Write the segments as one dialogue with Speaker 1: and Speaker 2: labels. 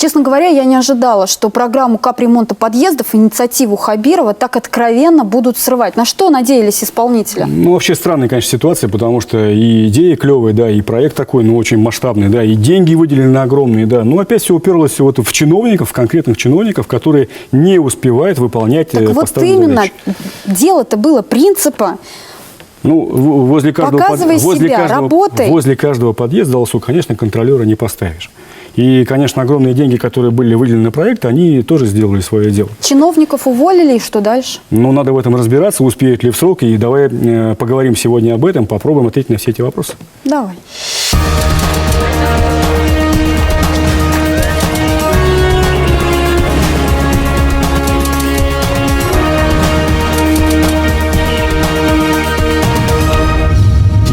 Speaker 1: Честно говоря, я не ожидала, что программу капремонта подъездов, инициативу Хабирова так откровенно будут срывать. На что надеялись исполнители?
Speaker 2: Ну, вообще странная, конечно, ситуация, потому что и идея клевая, да, и проект такой, ну, очень масштабный, да, и деньги выделены огромные, да. Но опять все уперлось вот в чиновников, конкретных чиновников, которые не успевают выполнять поставленные задачи. Так вот именно,
Speaker 1: дело-то было принципа.
Speaker 2: Ну, возле каждого подъезда, Алсу, конечно, контролера не поставишь. И, конечно, огромные деньги, которые были выделены на проект, они тоже сделали свое дело.
Speaker 1: Чиновников уволили, и что дальше? Ну,
Speaker 2: надо в этом разбираться, успеют ли в срок. И давай поговорим сегодня об этом, попробуем ответить на все эти вопросы.
Speaker 1: Давай.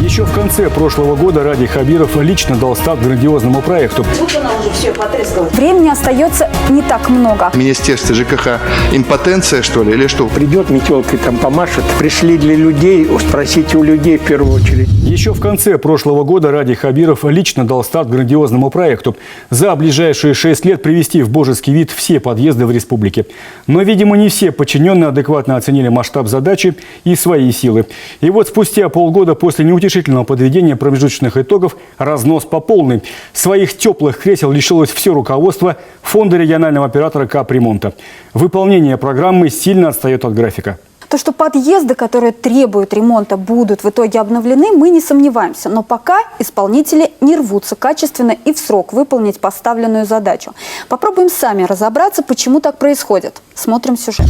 Speaker 2: Еще в конце прошлого года Ради Хабиров лично дал старт грандиозному проекту.
Speaker 1: Вот она уже все потрескалась. Времени остается не так много.
Speaker 3: Министерство ЖКХ импотенция, что ли, или что?
Speaker 4: Придет метелкой, там помашет. Пришли для людей, спросите у людей в первую очередь.
Speaker 2: Еще в конце прошлого года Ради Хабиров лично дал старт грандиозному проекту. За ближайшие 6 лет привести в божеский вид все подъезды в республике. Но, видимо, не все подчиненные адекватно оценили масштаб задачи и свои силы. И вот спустя полгода после неутешительного подведения промежуточных итогов разнос по полной. Своих теплых кресел лишилось все руководство фонда регионального оператора капремонта. Выполнение программы сильно отстает от графика.
Speaker 1: То, что подъезды, которые требуют ремонта, будут в итоге обновлены, мы не сомневаемся. Но пока исполнители не рвутся качественно и в срок выполнить поставленную задачу. Попробуем сами разобраться, почему так происходит. Смотрим сюжет.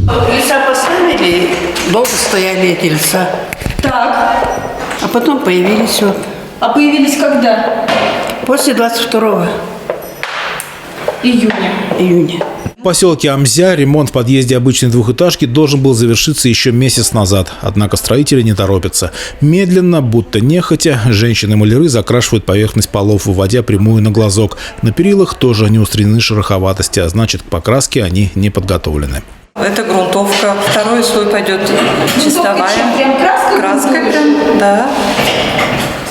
Speaker 5: Леса поставили, долго стояли эти леса. Так. А потом появились вот.
Speaker 1: А появились когда?
Speaker 5: После 22 июня.
Speaker 6: В поселке Амзя ремонт в подъезде обычной двухэтажки должен был завершиться еще месяц назад. Однако строители не торопятся. Медленно, будто нехотя, женщины-маляры закрашивают поверхность полов, выводя прямую на глазок. На перилах тоже не устранены шероховатости, а значит, к покраске они не подготовлены.
Speaker 7: Это грунтовка. Второй слой пойдет чистовая.
Speaker 1: Прям краска
Speaker 7: прям, да.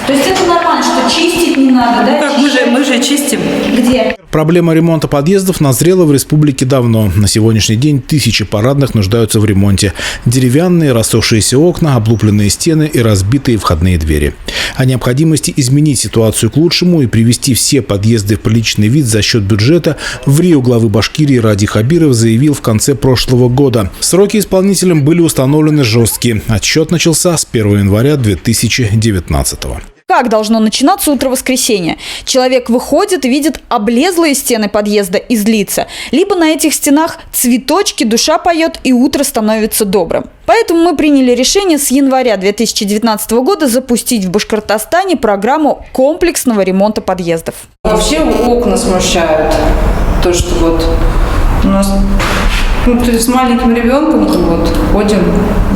Speaker 1: То есть это нормально, что чистить не надо, да?
Speaker 7: Так, мы же чистим.
Speaker 1: Где?
Speaker 6: Проблема ремонта подъездов назрела в республике давно. На сегодняшний день тысячи парадных нуждаются в ремонте. Деревянные, рассохшиеся окна, облупленные стены и разбитые входные двери. О необходимости изменить ситуацию к лучшему и привести все подъезды в приличный вид за счет бюджета в РИО главы Башкирии Ради Хабиров заявил в конце прошлого года. Сроки исполнителям были установлены жесткие. Отсчет начался с 1 января 2019 года.
Speaker 8: Как должно начинаться утро воскресенья? Человек выходит и видит облезлые стены подъезда и злится. Либо на этих стенах цветочки, душа поет и утро становится добрым. Поэтому мы приняли решение с января 2019 года запустить в Башкортостане программу комплексного ремонта подъездов.
Speaker 7: Вообще окна смущают. То, что вот у нас... с маленьким ребенком вот ходим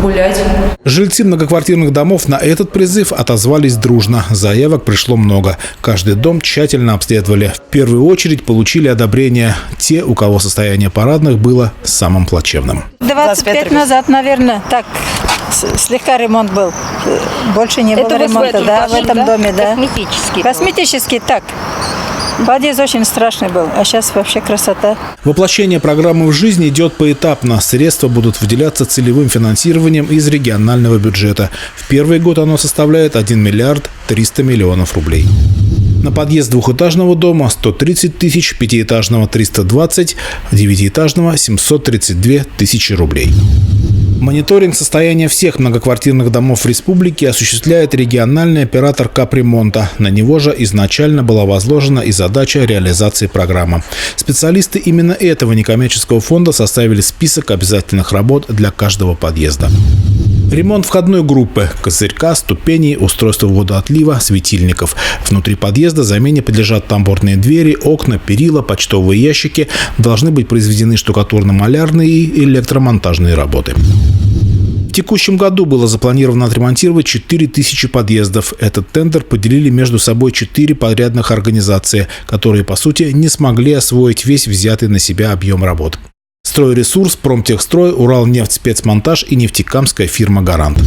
Speaker 7: гулять.
Speaker 6: Жильцы многоквартирных домов на этот призыв отозвались дружно. Заявок пришло много. Каждый дом тщательно обследовали. В первую очередь получили одобрение те, у кого состояние парадных было самым плачевным.
Speaker 9: 25 назад, наверное, так слегка ремонт был. Больше не было ремонта, да, в этом доме, да. Косметический, так. Подъезд очень страшный был, а сейчас вообще красота.
Speaker 6: Воплощение программы в жизнь идет поэтапно. Средства будут выделяться целевым финансированием из регионального бюджета. В первый год оно составляет 1 миллиард 300 миллионов рублей. На подъезд двухэтажного дома 130 тысяч, пятиэтажного 320, девятиэтажного 732 тысячи рублей. Мониторинг состояния всех многоквартирных домов в республике осуществляет региональный оператор капремонта. На него же изначально была возложена и задача реализации программы. Специалисты именно этого некоммерческого фонда составили список обязательных работ для каждого подъезда. Ремонт входной группы, козырька, ступеней, устройства водоотлива, светильников. Внутри подъезда замене подлежат тамбурные двери, окна, перила, почтовые ящики. Должны быть произведены штукатурно-малярные и электромонтажные работы. В текущем году было запланировано отремонтировать 4000 подъездов. Этот тендер поделили между собой 4 подрядных организации, которые, по сути, не смогли освоить весь взятый на себя объем работ. Стройресурс, Промтехстрой, Уралнефть, Спецмонтаж и нефтекамская фирма «Гарант».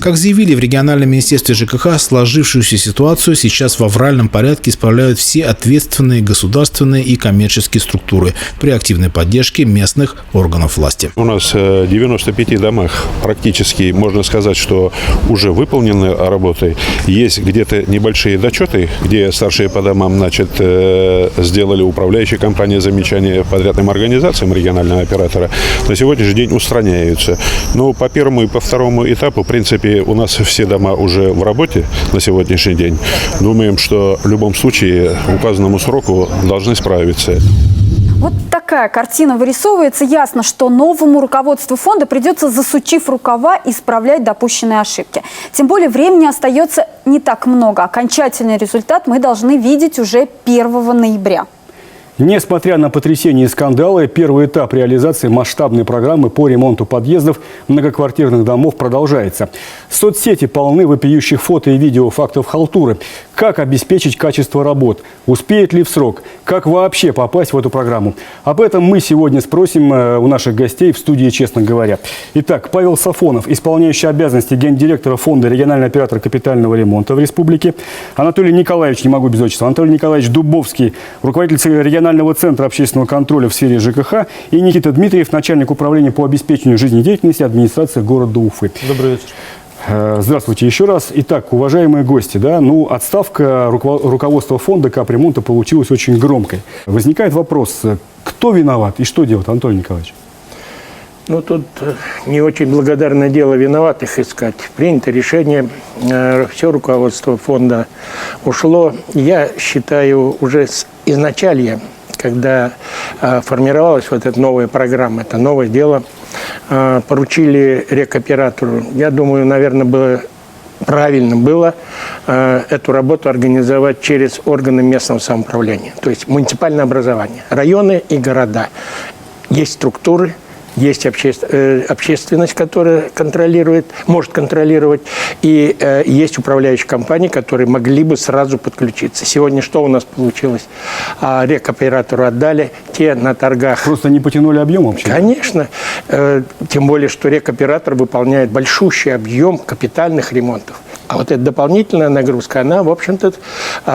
Speaker 6: Как заявили в региональном министерстве ЖКХ, сложившуюся ситуацию сейчас в авральном порядке исправляют все ответственные государственные и коммерческие структуры при активной поддержке местных органов власти.
Speaker 10: У нас в 95 домах практически можно сказать, что уже выполнены работы. Есть где-то небольшие дочеты, где старшие по домам, значит, сделали управляющие компании замечания подрядным организациям регионального оператора. На сегодняшний день устраняются. Но по первому и по второму этапу, в принципе, у нас все дома уже в работе на сегодняшний день. Думаем, что в любом случае указанному сроку должны справиться.
Speaker 1: Вот такая картина вырисовывается. Ясно, что новому руководству фонда придется, засучив рукава, исправлять допущенные ошибки. Тем более времени остается не так много. Окончательный результат мы должны видеть уже 1 ноября.
Speaker 2: Несмотря на потрясения и скандалы, первый этап реализации масштабной программы по ремонту подъездов многоквартирных домов продолжается. Соцсети полны вопиющих фото и видео фактов халтуры. Как обеспечить качество работ? Успеет ли в срок? Как вообще попасть в эту программу? Об этом мы сегодня спросим у наших гостей в студии «Честно говоря». Итак, Павел Сафонов, исполняющий обязанности гендиректора фонда «Региональный оператор капитального ремонта» в республике. Анатолий Николаевич, не могу без отчества, Анатолий Николаевич Дубовский, руководитель регионального центра общественного контроля в сфере ЖКХ, и Никита Дмитриев, начальник управления по обеспечению жизнедеятельности администрации города Уфы.
Speaker 11: Добрый вечер.
Speaker 2: Здравствуйте еще раз. Итак, уважаемые гости, отставка руководства фонда капремонта получилась очень громкой. Возникает вопрос, кто виноват и что делать, Анатолий Николаевич?
Speaker 4: Тут не очень благодарное дело виноватых искать. Принято решение, все руководство фонда ушло. Я считаю, уже с изначалья, когда формировалась вот эта новая программа, это новое дело, поручили рекоператору. Я думаю, наверное, правильно было эту работу организовать через органы местного самоуправления, то есть муниципальное образование, районы и города. Есть структуры, есть общественность, которая может контролировать, и есть управляющие компании, которые могли бы сразу подключиться. Сегодня что у нас получилось? Рекоператору отдали, те на торгах.
Speaker 2: Просто не потянули объем вообще?
Speaker 4: Конечно. Тем более, что рекоператор выполняет большущий объем капитальных ремонтов. А вот эта дополнительная нагрузка, она, в общем-то,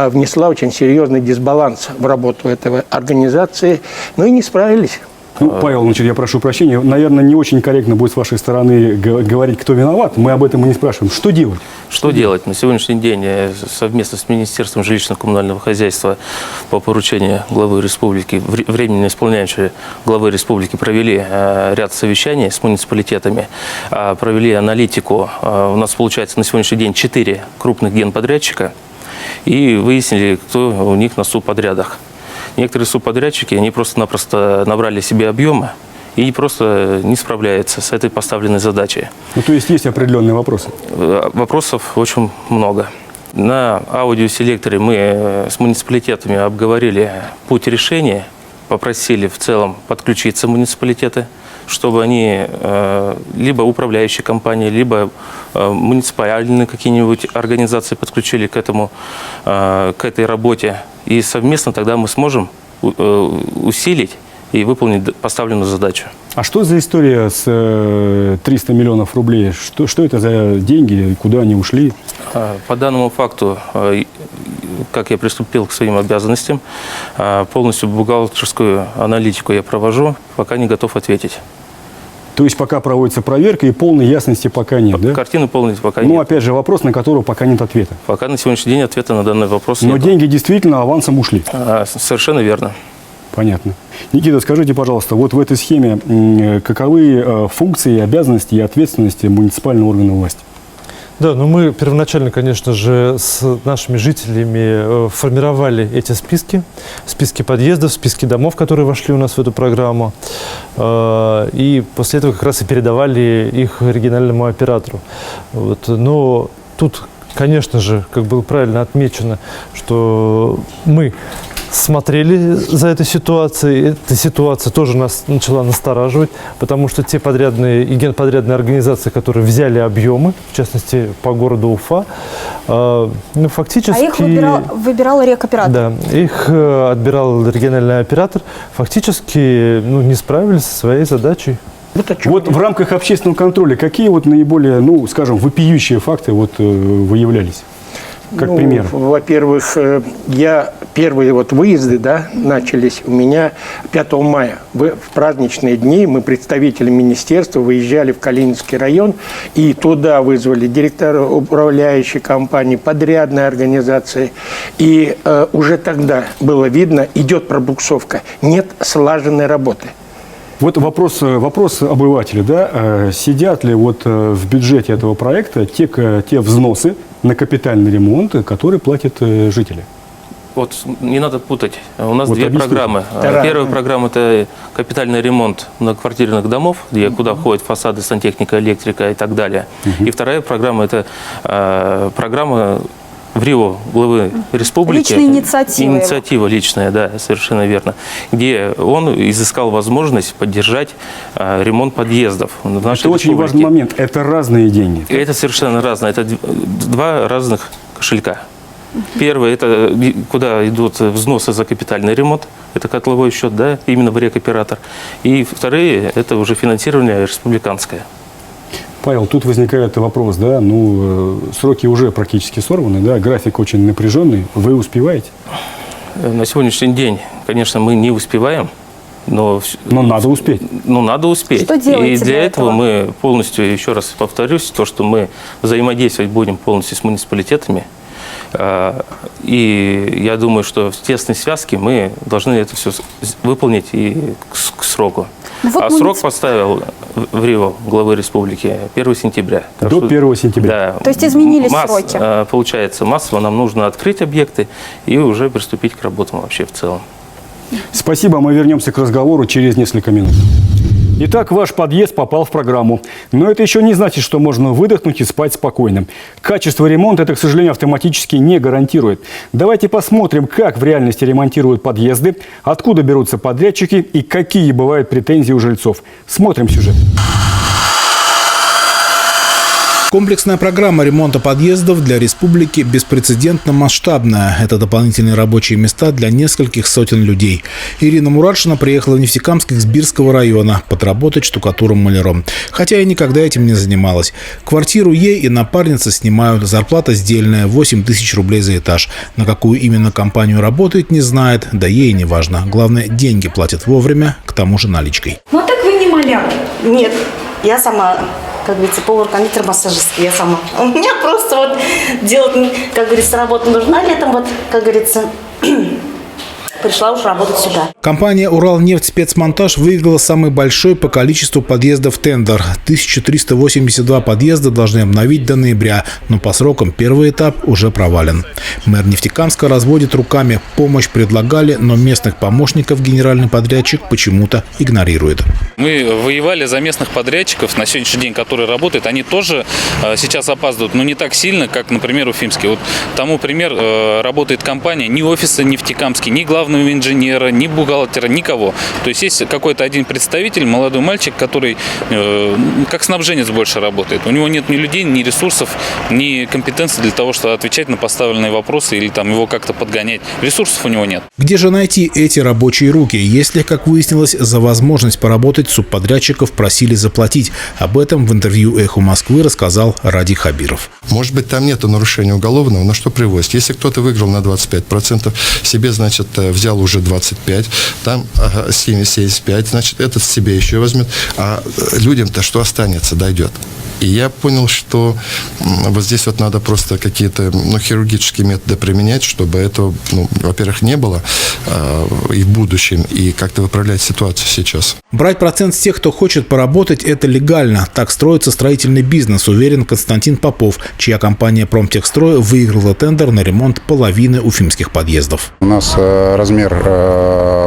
Speaker 4: внесла очень серьезный дисбаланс в работу этой организации, и не справились.
Speaker 2: Павел, я прошу прощения, наверное, не очень корректно будет с вашей стороны говорить, кто виноват. Мы об этом и не спрашиваем. Что делать?
Speaker 11: Что делать? На сегодняшний день совместно с Министерством жилищно-коммунального хозяйства по поручению главы республики, временно исполняющего главы республики, провели ряд совещаний с муниципалитетами, провели аналитику. У нас, получается, на сегодняшний день 4 крупных генподрядчика и выяснили, кто у них на субподрядах. Некоторые субподрядчики, они просто-напросто набрали себе объемы и просто не справляются с этой поставленной задачей.
Speaker 2: То есть есть определенные вопросы?
Speaker 11: Вопросов очень много. На аудиоселекторе мы с муниципалитетами обговорили путь решения, попросили в целом подключиться муниципалитеты, чтобы они либо управляющие компании, либо муниципальные какие-нибудь организации подключили к этой работе. И совместно тогда мы сможем усилить и выполнить поставленную задачу.
Speaker 2: А что за история с 300 миллионов рублей? Что это за деньги, куда они ушли?
Speaker 11: По данному факту, как я приступил к своим обязанностям, полностью бухгалтерскую аналитику я провожу, пока не готов ответить.
Speaker 2: То есть пока проводится проверка и полной ясности пока нет, да?
Speaker 11: Картины полной пока нет.
Speaker 2: Опять же, вопрос, на который пока нет ответа.
Speaker 11: Пока на сегодняшний день ответа на данный вопрос нет.
Speaker 2: Но деньги действительно авансом ушли?
Speaker 11: Совершенно верно.
Speaker 2: Понятно. Никита, скажите, пожалуйста, вот в этой схеме каковы функции, обязанности и ответственности муниципального органа власти?
Speaker 12: Да, мы первоначально, конечно же, с нашими жителями формировали эти списки подъездов, списки домов, которые вошли у нас в эту программу. И после этого как раз и передавали их региональному оператору. Но тут, конечно же, как было правильно отмечено, что мы смотрели за этой ситуацией. Эта ситуация тоже нас начала настораживать, потому что те подрядные и генподрядные организации, которые взяли объемы, в частности, по городу Уфа, фактически...
Speaker 1: А их выбирал рекоператор?
Speaker 12: Да, их отбирал региональный оператор. Фактически не справились со своей задачей.
Speaker 2: Вот в рамках общественного контроля какие вот наиболее, ну, скажем, вопиющие факты вот выявлялись? Как пример?
Speaker 4: Во-первых, первые вот выезды, да, начались у меня 5 мая. В праздничные дни мы, представители министерства, выезжали в Калининский район, и туда вызвали директора управляющей компании, подрядной организации. И уже тогда было видно, идет пробуксовка, нет слаженной работы.
Speaker 2: Вот вопрос обывателя, да, сидят ли вот в бюджете этого проекта те взносы на капитальный ремонт, которые платят жители?
Speaker 11: Вот не надо путать. У нас
Speaker 2: Вот
Speaker 11: две
Speaker 2: объясните.
Speaker 11: программы. Первая программа – это капитальный ремонт многоквартирных домов, куда входят фасады, сантехника, электрика и так далее. И вторая программа – это программа в Рио главы республики.
Speaker 1: Личная инициатива.
Speaker 11: Инициатива личная, да, совершенно верно. Где он изыскал возможность поддержать ремонт подъездов в нашей
Speaker 2: Это очень
Speaker 11: республике.
Speaker 2: важный момент. Это разные деньги.
Speaker 11: Это совершенно разное. Это два разных кошелька. Первый – это куда идут взносы за капитальный ремонт. Это котловой счет, да, именно в рекоператор. И вторые – это уже финансирование республиканское.
Speaker 2: Павел, тут возникает вопрос, да, ну, сроки уже практически сорваны, да, график очень напряженный. Вы успеваете?
Speaker 11: На сегодняшний день, конечно, мы не успеваем, но
Speaker 2: надо успеть.
Speaker 11: Ну, надо успеть.
Speaker 1: Что делаете
Speaker 11: И для
Speaker 1: для
Speaker 11: этого мы полностью, еще раз повторюсь, то, что мы взаимодействовать будем полностью с муниципалитетами. И я думаю, что в тесной связке мы должны это все выполнить и к сроку.
Speaker 1: Вот
Speaker 11: срок поставил в Рио главы республики 1 сентября.
Speaker 2: До 1 сентября.
Speaker 11: Да.
Speaker 1: То есть изменились сроки?
Speaker 11: Получается, массово нам нужно открыть объекты и уже приступить к работам вообще в целом.
Speaker 2: Спасибо, мы вернемся к разговору через несколько минут. Итак, ваш подъезд попал в программу. Но это еще не значит, что можно выдохнуть и спать спокойно. Качество ремонта это, к сожалению, автоматически не гарантирует. Давайте посмотрим, как в реальности ремонтируют подъезды, откуда берутся подрядчики и какие бывают претензии у жильцов. Смотрим сюжет.
Speaker 6: Комплексная программа ремонта подъездов для республики беспрецедентно масштабная. Это дополнительные рабочие места для нескольких сотен людей. Ирина Мурадшина приехала в Нефтекамск из Бирского района подработать штукатуром-маляром. Хотя и никогда этим не занималась. Квартиру ей и напарница снимают. Зарплата сдельная – 8 тысяч рублей за этаж. На какую именно компанию работает, не знает. Да ей не важно. Главное, деньги платят вовремя, к тому же наличкой.
Speaker 13: Ну так вы не маляр? Нет, я сама, как говорится, повар-кондитер, массажистка, я сама. У меня просто вот делать, как говорится, работа нужна летом, вот, как говорится, пришла уже работать сюда.
Speaker 6: Компания «Уралнефть-Спецмонтаж» выиграла самый большой по количеству подъездов тендер. 1382 подъезда должны обновить до ноября, но по срокам первый этап уже провален. Мэр Нефтекамска разводит руками. Помощь предлагали, но местных помощников генеральный подрядчик почему-то игнорирует.
Speaker 14: Мы воевали за местных подрядчиков на сегодняшний день, которые работают. Они тоже сейчас опаздывают, но не так сильно, как, например, Уфимский. Вот тому пример, работает компания, ни офиса Нефтекамский, ни главного инженера, ни бухгалтера, никого. То есть есть какой-то один представитель, молодой мальчик, который как снабженец больше работает. У него нет ни людей, ни ресурсов, ни компетенции для того, чтобы отвечать на поставленные вопросы или там его как-то подгонять. Ресурсов у него нет.
Speaker 6: Где же найти эти рабочие руки? Если, как выяснилось, за возможность поработать субподрядчиков просили заплатить. Об этом в интервью «Эху Москвы» рассказал Ради Хабиров.
Speaker 15: Может быть, там нет нарушения уголовного, но что привозит? Если кто-то выиграл на 25%, себе, значит, взял уже 25%, там 75%, значит, этот себе еще возьмет, а людям-то что останется, дойдет. И я понял, что вот здесь вот надо просто какие-то хирургические методы применять, чтобы этого, во-первых, не было и в будущем, и как-то выправлять ситуацию сейчас.
Speaker 6: Брать процент с тех, кто хочет поработать, это легально. Так строится строительный бизнес, уверен Константин Попов, чья компания «Промтехстрой» выиграла тендер на ремонт половины уфимских подъездов.
Speaker 16: У нас размер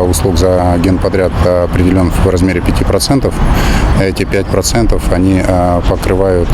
Speaker 16: услуг за генподряд определен в размере 5%. Эти 5% они покрывают покрывают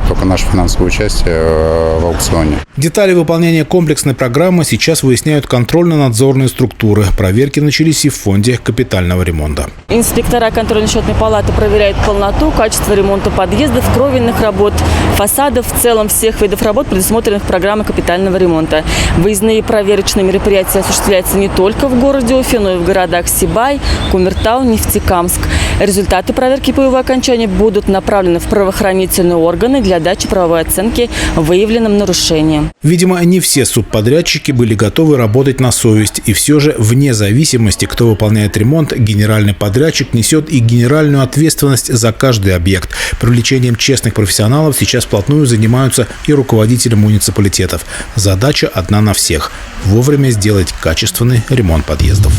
Speaker 16: только наше финансовое участие в аукционе.
Speaker 6: Детали выполнения комплексной программы сейчас выясняют контрольно-надзорные структуры. Проверки начались и в фонде капитального ремонта.
Speaker 17: Инспектора контрольно-счетной палаты проверяют полноту, качество ремонта подъездов, кровельных работ, фасадов, в целом всех видов работ, предусмотренных программой капитального ремонта. Выездные проверочные мероприятия осуществляются не только в городе Уфе, но и в городах Сибай, Кумертау, Нефтекамск. Результаты проверки по его окончании будут направлены в правоохранительные органы для дачи правовой оценки выявленным нарушениям.
Speaker 6: Видимо, не все субподрядчики были готовы работать на совесть. И все же, вне зависимости, кто выполняет ремонт, генеральный подрядчик несет и генеральную ответственность за каждый объект. Привлечением честных профессионалов сейчас вплотную занимаются и руководители муниципалитетов. Задача одна на всех – вовремя сделать качественный ремонт подъездов.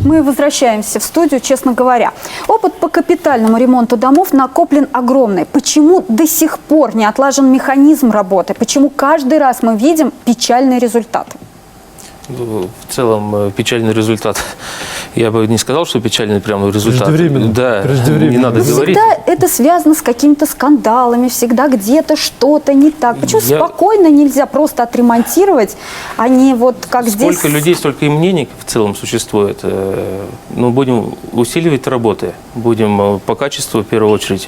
Speaker 1: Мы возвращаемся в студию, честно говоря. Опыт по капитальному ремонту домов накоплен огромный. Почему до сих пор не отлажен механизм работы? Почему каждый раз мы видим печальный результат?
Speaker 11: В целом печальный результат. Я бы не сказал, что печальный прямо результат.
Speaker 12: Преждевременно.
Speaker 11: Да,
Speaker 12: Преждевременно.
Speaker 11: не надо говорить.
Speaker 1: Всегда это связано с какими-то скандалами, всегда где-то что-то не так. Почему спокойно нельзя просто отремонтировать, а не вот как здесь?
Speaker 11: Сколько людей, столько и мнений в целом существует. Ну, будем усиливать работы, будем по качеству в первую очередь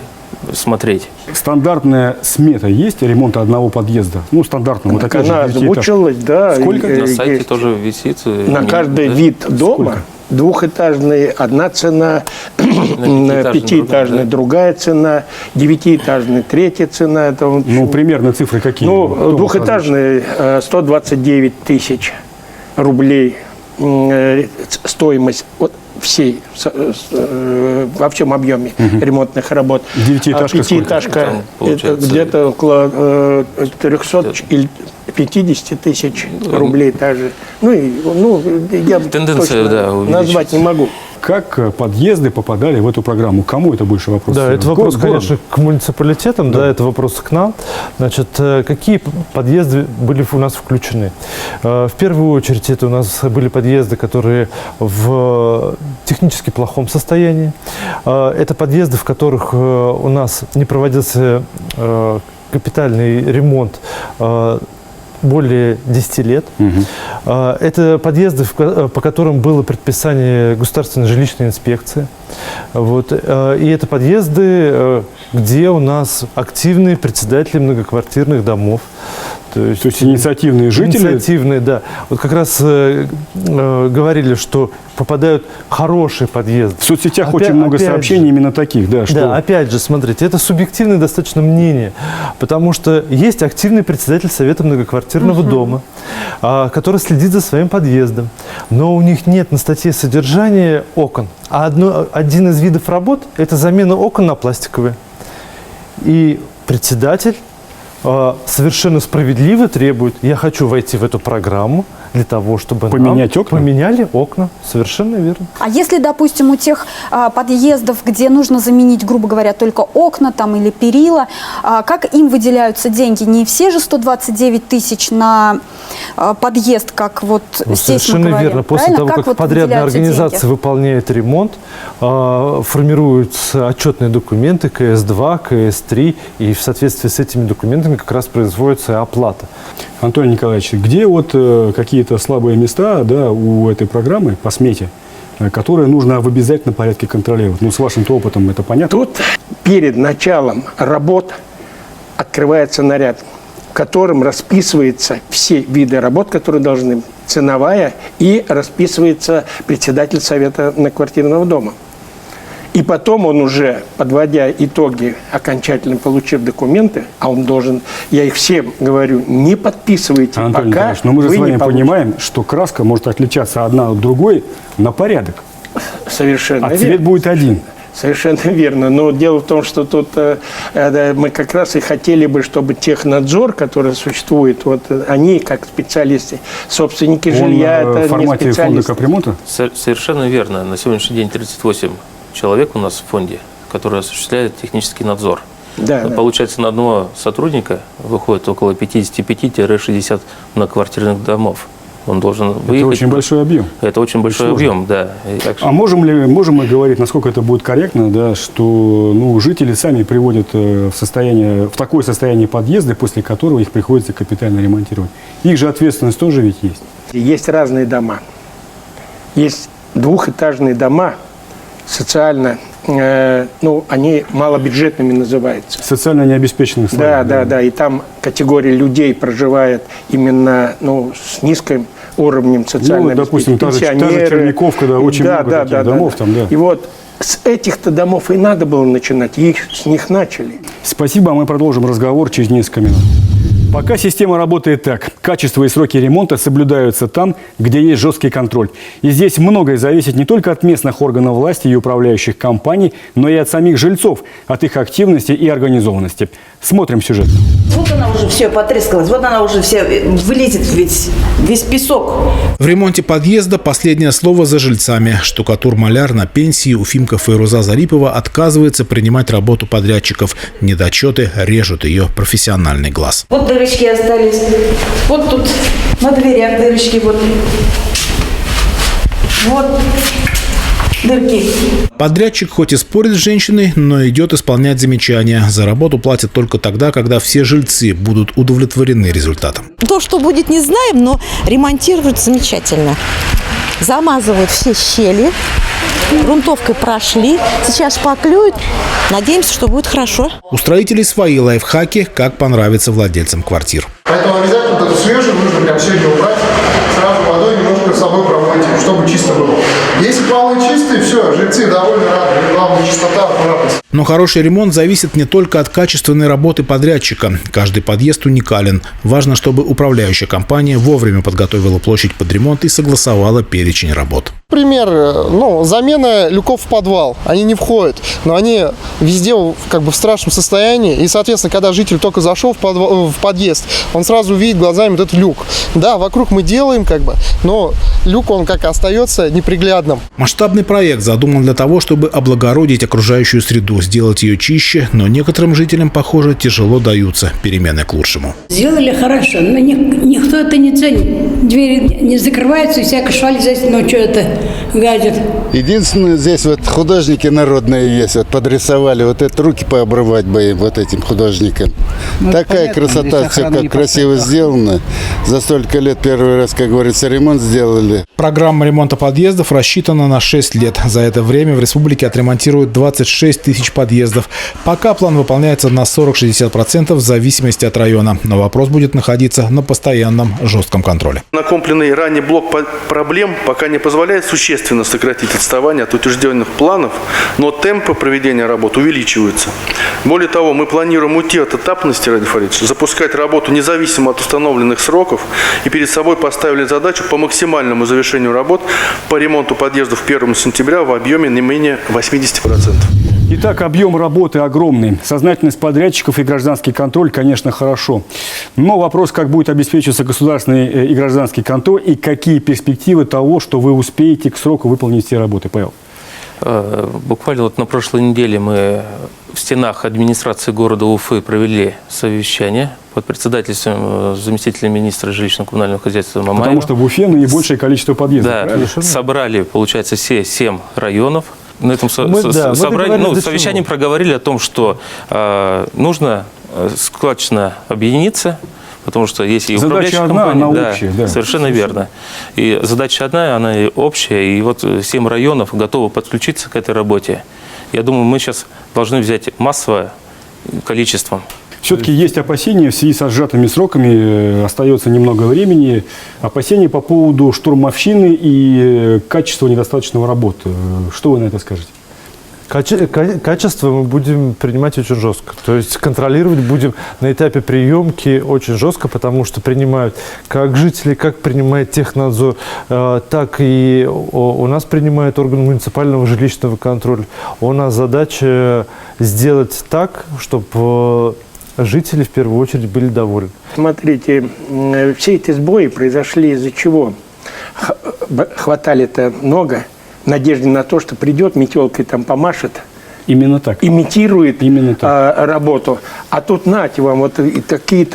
Speaker 11: смотреть.
Speaker 2: Стандартная смета есть ремонта одного подъезда? Ну, стандартного. Вот
Speaker 4: Она озвучилась, да.
Speaker 11: Сколько? На сайте тоже висит.
Speaker 4: На каждый вид дома. Двухэтажный одна цена, пятиэтажный другая цена, девятиэтажный третья цена. Это,
Speaker 2: ну, примерно цифры какие?
Speaker 4: Ну, двухэтажный 129 тысяч рублей стоимость всей, во всем объеме ремонтных работ.
Speaker 2: Девятиэтажка,
Speaker 4: пятиэтажка где-то около 300 или 50 тысяч рублей также. Я
Speaker 11: тенденция,
Speaker 4: точно назвать не могу.
Speaker 2: Как подъезды попадали в эту программу? Кому это больше вопрос?
Speaker 12: Да, это вопрос, конечно, к муниципалитетам, да, это вопрос к нам. Значит, какие подъезды были у нас включены? В первую очередь, это у нас были подъезды, которые в технически плохом состоянии. Это подъезды, в которых у нас не проводился капитальный ремонт более 10 лет. Это подъезды, по которым было предписание государственной жилищной инспекции. Вот. И это подъезды, где у нас активные председатели многоквартирных домов.
Speaker 2: То есть инициативные жители?
Speaker 12: Инициативные, да. Вот как раз говорили, что попадают хорошие подъезды.
Speaker 2: В соцсетях очень много сообщений именно таких, да. Что...
Speaker 12: Да, опять же, смотрите, это субъективное достаточно мнение, потому что есть активный председатель совета многоквартирного дома, который следит за своим подъездом, но у них нет на статье содержания окон. А один из видов работ – это замена окон на пластиковые. И председатель совершенно справедливо требует: я хочу войти в эту программу для того, чтобы
Speaker 2: поменять окна?
Speaker 12: Поменяли окна. Совершенно верно.
Speaker 1: А если, допустим, у тех подъездов, где нужно заменить, грубо говоря, только окна там или перила, как им выделяются деньги? Не все же 129 тысяч на подъезд, как вот
Speaker 12: совершенно
Speaker 1: говорим,
Speaker 12: верно. После
Speaker 1: правильно?
Speaker 12: того, как
Speaker 1: вот
Speaker 12: подрядная организация
Speaker 1: деньги?
Speaker 12: выполняет ремонт, формируются отчетные документы КС-2, КС-3, и в соответствии с этими документами как раз производится оплата.
Speaker 2: Антон Николаевич, где вот какие-то слабые места, да, у этой программы по смете, которые нужно в обязательном порядке контролировать? Ну, с вашим-то опытом это понятно?
Speaker 4: Тут перед началом работ открывается наряд, в котором расписываются все виды работ, которые должны быть, ценовая, и расписывается председатель совета многоквартирного дома. И потом он уже, подводя итоги, окончательно получив документы, а он должен, я их всем говорю, не подписывайте,
Speaker 2: Анатолий
Speaker 4: пока
Speaker 2: Николаевич, но мы же
Speaker 4: вы
Speaker 2: с вами
Speaker 4: не получите.
Speaker 2: понимаем, что краска может отличаться одна от другой на порядок.
Speaker 4: Совершенно
Speaker 2: верно. А
Speaker 4: верно.
Speaker 2: цвет будет один.
Speaker 4: Совершенно верно. Но дело в том, что тут мы как раз и хотели бы, чтобы технадзор, который существует, вот они как специалисты, собственники жилья,
Speaker 2: в формате фонда капремонта?
Speaker 11: Совершенно верно. На сегодняшний день 38 человек у нас в фонде, которые осуществляют технический надзор.
Speaker 4: Да,
Speaker 11: Получается, на одного сотрудника выходит около 55-60 многоквартирных домов. Он должен выехать.
Speaker 2: Это очень большой объем.
Speaker 11: Это очень большой объем, да.
Speaker 2: А можем мы говорить, насколько это будет корректно, да, что жители сами приводят в такое состояние подъезда, после которого их приходится капитально ремонтировать? Их же ответственность тоже ведь есть.
Speaker 4: Есть разные дома. Есть двухэтажные дома, социально, они малобюджетными называются.
Speaker 2: Социально необеспеченных слоев.
Speaker 4: Да. И там категория людей проживает именно с низким уровнем социальной
Speaker 2: допустим, та же Черниковка, да, очень много таких домов там, да.
Speaker 4: И вот с этих-то домов и надо было начинать, и с них начали.
Speaker 2: Спасибо, а мы продолжим разговор через несколько минут. Пока система работает так. Качество и сроки ремонта соблюдаются там, где есть жесткий контроль. И здесь многое зависит не только от местных органов власти и управляющих компаний, но и от самих жильцов, от их активности и организованности. Смотрим сюжет.
Speaker 5: Вот она уже все потрескалась, вот она уже вся вылезет весь песок.
Speaker 6: В ремонте подъезда последнее слово за жильцами. Штукатур-маляр на пенсии Уфимка Фейруза Зарипова отказывается принимать работу подрядчиков. Недочеты режут ее профессиональный глаз.
Speaker 5: Вот дырочки остались, вот тут на дверях дырочки, вот дырки.
Speaker 6: Подрядчик хоть и спорит с женщиной, но идет исполнять замечания. За работу платят только тогда, когда все жильцы будут удовлетворены результатом.
Speaker 18: То, что будет, не знаем, но ремонтируют замечательно. Замазывают все щели, грунтовкой прошли, сейчас шпаклюют. Надеемся, что будет хорошо.
Speaker 6: У строителей свои лайфхаки, как понравится владельцам квартир.
Speaker 19: Поэтому обязательно вот эту свежую нужно прям сегодня убрать, сразу водой немножко с собой промойте, чтобы чисто было. Если полы чистые, все, жильцы довольно рады. Главное, чистота, аккуратность.
Speaker 6: Но хороший ремонт зависит не только от качественной работы подрядчика. Каждый подъезд уникален. Важно, чтобы управляющая компания вовремя подготовила площадь под ремонт и согласовала перечень работ.
Speaker 19: Пример, замена люков в подвал. Они не входят, но они везде в страшном состоянии. И, соответственно, когда житель только зашел в подъезд, он сразу видит глазами этот люк. Да, вокруг мы делаем, но люк, он остается неприглядным.
Speaker 6: Масштабный проект задуман для того, чтобы облагородить окружающую среду, сделать ее чище, но некоторым жителям, похоже, тяжело даются перемены к лучшему.
Speaker 20: Сделали хорошо, но никто это не ценит. Двери не закрываются, и всякая шваль здесь, что это гадит.
Speaker 21: Единственное, здесь художники народные есть, подрисовали, это руки пообрывать бы им, этим художникам. Такая красота, все как красиво сделано. За столько лет первый раз, как говорится, ремонт сделали.
Speaker 6: Программа ремонта подъездов рассчитана на 6 лет. За это время в республике отремонтируют 26 тысяч подъездов. Пока план выполняется на 40-60% в зависимости от района. Но вопрос будет находиться на постоянном жестком контроле.
Speaker 22: Накопленный ранее блок проблем пока не позволяет существенно сократить отставание от утвержденных планов, но темпы проведения работ увеличиваются. Более того, мы планируем уйти от этапности, Ради Фаридович, запускать работу независимо от установленных сроков и перед собой поставили задачу по максимальному завершению работ по ремонту подъездов 1 сентября в объеме не менее 80%.
Speaker 2: Итак, объем работы огромный. Сознательность подрядчиков и гражданский контроль, конечно, хорошо. Но вопрос, как будет обеспечиваться государственный и гражданский контроль и какие перспективы того, что вы успеете к сроку выполнить все работы. Павел.
Speaker 11: Буквально на прошлой неделе мы в стенах администрации города Уфы провели совещание под председательством заместителя министра жилищно-коммунального хозяйства Мамаева.
Speaker 2: Потому что в Уфе наибольшее количество подъездов.
Speaker 11: Да, собрали, получается, все 7 районов. На этом совещании проговорили о том, что нужно складчно объединиться, потому что есть и управляющая компания.
Speaker 2: Она общая, да.
Speaker 11: Совершенно верно. И задача одна, она и общая. И 7 районов готовы подключиться к этой работе. Я думаю, мы сейчас должны взять массовое количеством.
Speaker 2: Все-таки есть опасения в связи со сжатыми сроками, остается немного времени. Опасения по поводу штурмовщины и качества недостаточного работы. Что вы на это скажете?
Speaker 12: Качество мы будем принимать очень жестко. То есть контролировать будем на этапе приемки очень жестко, потому что принимают как жители, как принимает технадзор, так и у нас принимает орган муниципального жилищного контроля. У нас задача сделать так, чтобы жители в первую очередь были довольны.
Speaker 4: Смотрите, все эти сбои произошли из-за чего? Хватали-то много. В надежде на то, что придет, метелкой там помашет.
Speaker 2: Именно так.
Speaker 4: Имитирует работу. А тут нате вам, такие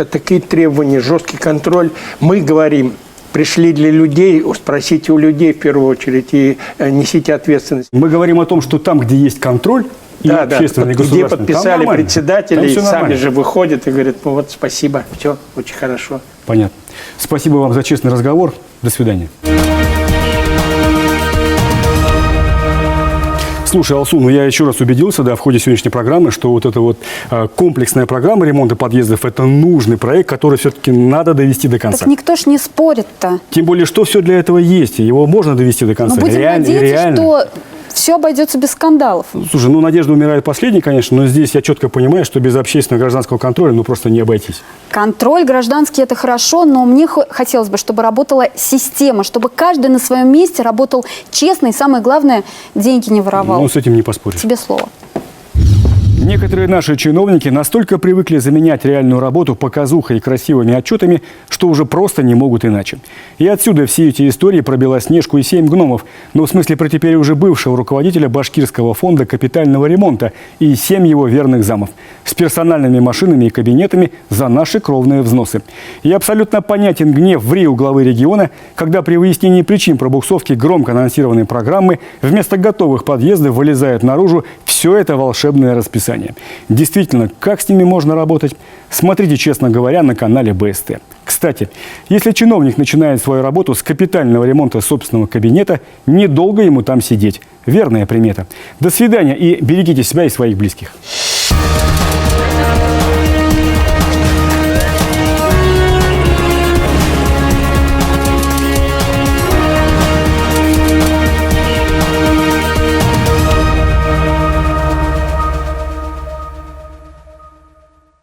Speaker 4: требования, жесткий контроль. Мы говорим, пришли для людей, спросите у людей в первую очередь и несите ответственность.
Speaker 2: Мы говорим о том, что там, где есть контроль, и
Speaker 4: Да,
Speaker 2: общественный, и
Speaker 4: где
Speaker 2: государственный, там
Speaker 4: подписали
Speaker 2: нормально.
Speaker 4: председатели,
Speaker 2: Там
Speaker 4: и
Speaker 2: всё
Speaker 4: сами
Speaker 2: нормально.
Speaker 4: же выходят и говорят, ну вот спасибо, все, очень хорошо.
Speaker 2: Понятно. Спасибо вам за честный разговор. До свидания. Слушай, Алсу, ну я еще раз убедился, да, в ходе сегодняшней программы, что вот эта вот комплексная программа ремонта подъездов – это нужный проект, который все-таки надо довести до конца.
Speaker 1: Так никто ж не спорит-то.
Speaker 2: Тем более, что все для этого есть, и его можно довести до конца.
Speaker 1: Но будем надеяться,
Speaker 2: реально.
Speaker 1: что все обойдется без скандалов.
Speaker 2: Слушай, ну надежда умирает последней, конечно, но здесь я четко понимаю, что без общественного гражданского контроля ну просто не обойтись.
Speaker 1: Контроль гражданский – это хорошо, но мне хотелось бы, чтобы работала система, чтобы каждый на своем месте работал честно и, самое главное, деньги не воровал.
Speaker 2: Ну, с этим не поспоришь.
Speaker 1: Тебе слово.
Speaker 2: Некоторые наши чиновники настолько привыкли заменять реальную работу показухой и красивыми отчетами, что уже просто не могут иначе. И отсюда все эти истории про Белоснежку и 7 гномов, но в смысле про теперь уже бывшего руководителя Башкирского фонда капитального ремонта и 7 его верных замов с персональными машинами и кабинетами за наши кровные взносы. И абсолютно понятен гнев в РИО главы региона, когда при выяснении причин пробуксовки громко анонсированной программы вместо готовых подъездов вылезает наружу все это волшебное расписание. Действительно, как с ними можно работать? Смотрите, честно говоря, на канале БСТ. Кстати, если чиновник начинает свою работу с капитального ремонта собственного кабинета, недолго ему там сидеть. Верная примета. До свидания и берегите себя и своих близких.